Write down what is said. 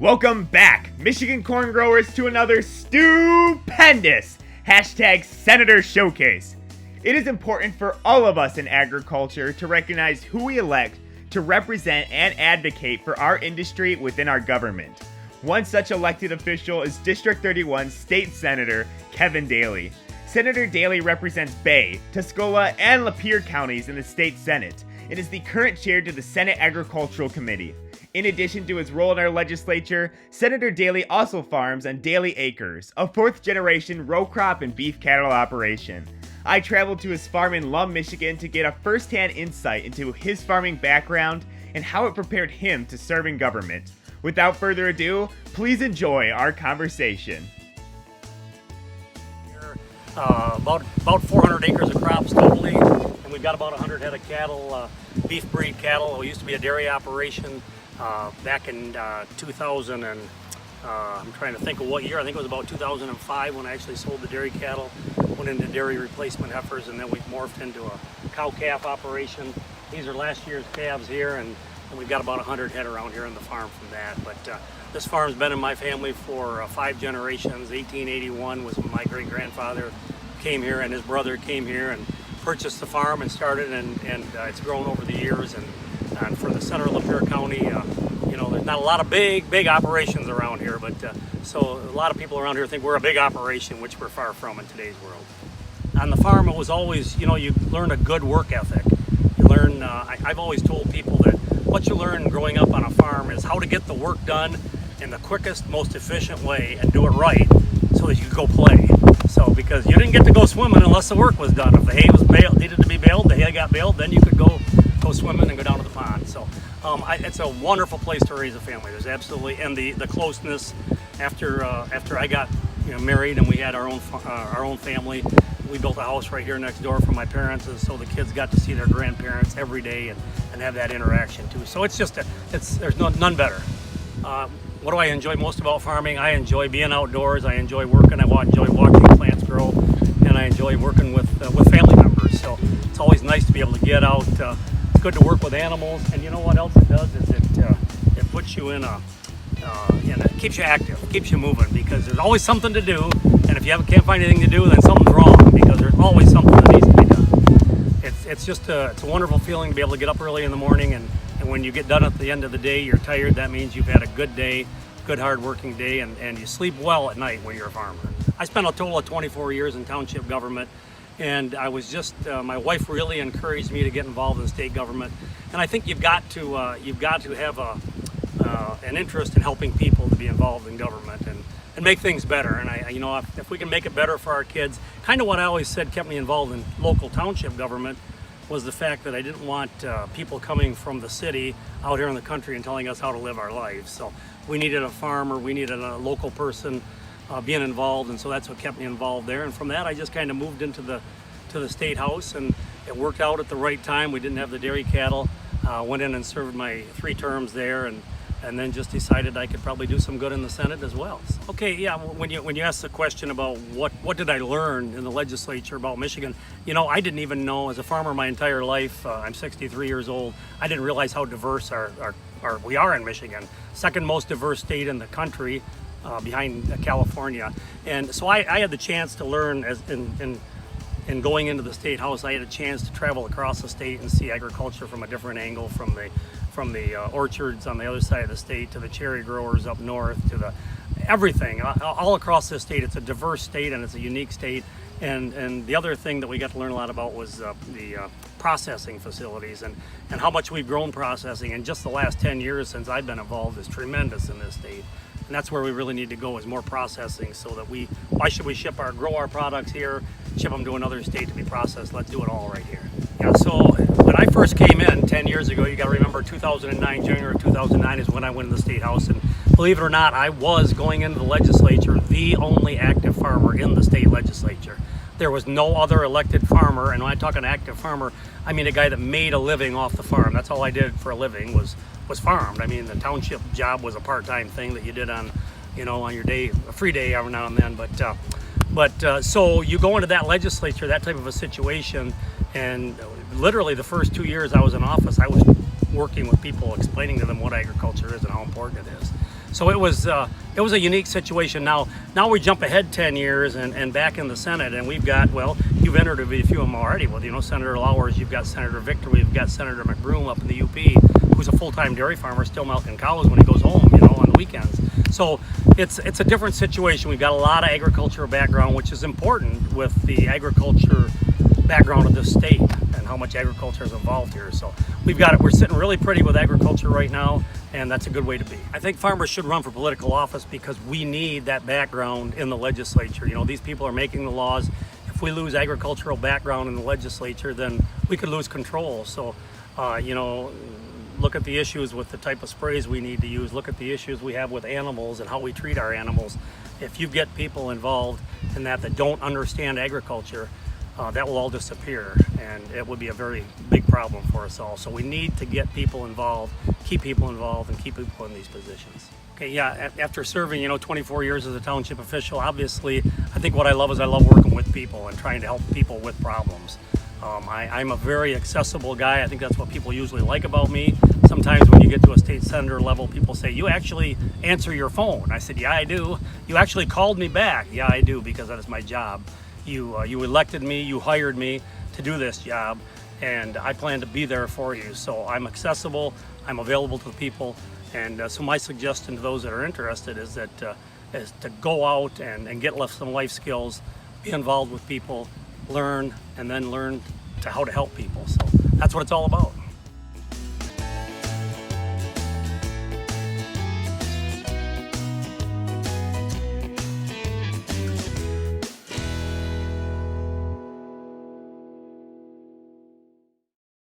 Welcome back, Michigan corn growers, to another stupendous #Senator Showcase. It is important for all of us in agriculture to recognize who we elect to represent and advocate for our industry within our government. One such elected official is District 31 State Senator Kevin Daley. Senator Daley represents Bay, Tuscola, and Lapeer Counties in the state Senate and is the current chair to the Senate Agricultural Committee. In addition to his role in our legislature, Senator Daley also farms on Daley Acres, a fourth-generation row crop and beef cattle operation. I traveled to his farm in Lum, Michigan to get a first-hand insight into his farming background and how it prepared him to serve in government. Without further ado, please enjoy our conversation. About 400 acres of crops totally, and we've got about 100 head of cattle, beef breed cattle. We used to be a dairy operation back in 2000, and I'm trying to think of what year. I think it was about 2005 when I actually sold the dairy cattle, went into dairy replacement heifers, and then we morphed into a cow-calf operation. These are last year's calves here, and we've got about 100 head around here on the farm from that. But this farm's been in my family for 5 generations. 1881 was when my great-grandfather came here, and his brother came here and purchased the farm and started, and it's grown over the years. And for the center of Lapeer County, you know, there's not a lot of big operations around here, but so a lot of people around here think we're a big operation, which we're far from in today's world. On the farm, it was always, you know, you learn a good work ethic. You learn, I've always told people that what you learn growing up on a farm is how to get the work done in the quickest, most efficient way and do it right so that you could go play. So, because you didn't get to go swimming unless the work was done. If the hay was needed to be baled, the hay got baled, then you could go swimming and go down to the pond. So it's a wonderful place to raise a family. There's absolutely, and the closeness after I got married and we had our own family. We built a house right here next door from my parents, and so the kids got to see their grandparents every day and have that interaction too. So it's just there's none better. What do I enjoy most about farming? I enjoy being outdoors. I enjoy working. I enjoy watching plants grow, and I enjoy working with family members. So it's always nice to be able to get out. It's good to work with animals, and you know what else it does is it puts you in it keeps you active, keeps you moving, because there's always something to do, and if you can't find anything to do, then something's wrong, because there's always something that needs to be done. It's a wonderful feeling to be able to get up early in the morning, and when you get done at the end of the day, you're tired. That means you've had a good day, good hard working day, and you sleep well at night when you're a farmer. I spent a total of 24 years in township government, and I was just my wife really encouraged me to get involved in state government, and I think you've got to have an interest in helping people to be involved in government and make things better. And if we can make it better for our kids, kind of what I always said kept me involved in local township government was the fact that I didn't want people coming from the city out here in the country and telling us how to live our lives. So we needed a farmer, we needed a local person being involved, and so that's what kept me involved there. And from that, I just kind of moved into the state house, and it worked out at the right time. We didn't have the dairy cattle. Went in and served my 3 terms there, and then just decided I could probably do some good in the Senate as well. Okay, yeah, when you ask the question about what did I learn in the legislature about Michigan, I didn't even know, as a farmer my entire life, I'm 63 years old, I didn't realize how diverse we are in Michigan. Second most diverse state in the country, behind California. And so I had the chance to learn in going into the state house. I had a chance to travel across the state and see agriculture from a different angle, from the orchards on the other side of the state to the cherry growers up north to everything all across the state. It's a diverse state and it's a unique state. And the other thing that we got to learn a lot about was the processing facilities and how much we've grown processing in just the last 10 years since I've been involved is tremendous in this state. And that's where we really need to go, is more processing, so that why should we grow our products here, ship them to another state to be processed? Let's do it all right here. Yeah, so when I first came in 10 years ago, you got to remember 2009, January of 2009 is when I went in the state house. And believe it or not, I was going into the legislature the only active farmer in the state legislature. There was no other elected farmer, and when I talk an active farmer, I mean a guy that made a living off the farm. That's all I did for a living was farmed. I mean, the township job was a part-time thing that you did on your day, a free day every now and then. But so you go into that legislature, that type of a situation, and literally the first 2 years I was in office, I was working with people, explaining to them what agriculture is and how important it is. So it was a unique situation. Now we jump ahead 10 years and back in the Senate, and we've got, well, you've entered a few of them already. Well, you know, Senator Lowers, you've got Senator Victor, we've got Senator McBroom up in the UP, who's a full-time dairy farmer, still milking cows when he goes home, you know, on the weekends. So it's a different situation. We've got a lot of agricultural background, which is important with the agriculture background of this state and how much agriculture is involved here. So we're sitting really pretty with agriculture right now, and that's a good way to be. I think farmers should run for political office because we need that background in the legislature. You know, these people are making the laws. If we lose agricultural background in the legislature, then we could lose control. So, you know, look at the issues with the type of sprays we need to use. Look at the issues we have with animals and how we treat our animals. If you get people involved in that don't understand agriculture, that will all disappear, and it would be a very big problem for us all. So we need to get people involved, keep people involved, and keep people in these positions. Okay, yeah, after serving, you know, 24 years as a township official, obviously, I think what I love is I love working with people and trying to help people with problems. I'm a very accessible guy. I think that's what people usually like about me. Sometimes when you get to a state senator level, people say, you actually answer your phone. I said, yeah, I do. You actually called me back. Yeah, I do, because that is my job. You elected me, you hired me to do this job, and I plan to be there for you. So I'm accessible, I'm available to the people, and so my suggestion to those that are interested is to go out and get some life skills, be involved with people, learn, and then learn how to help people. So that's what it's all about.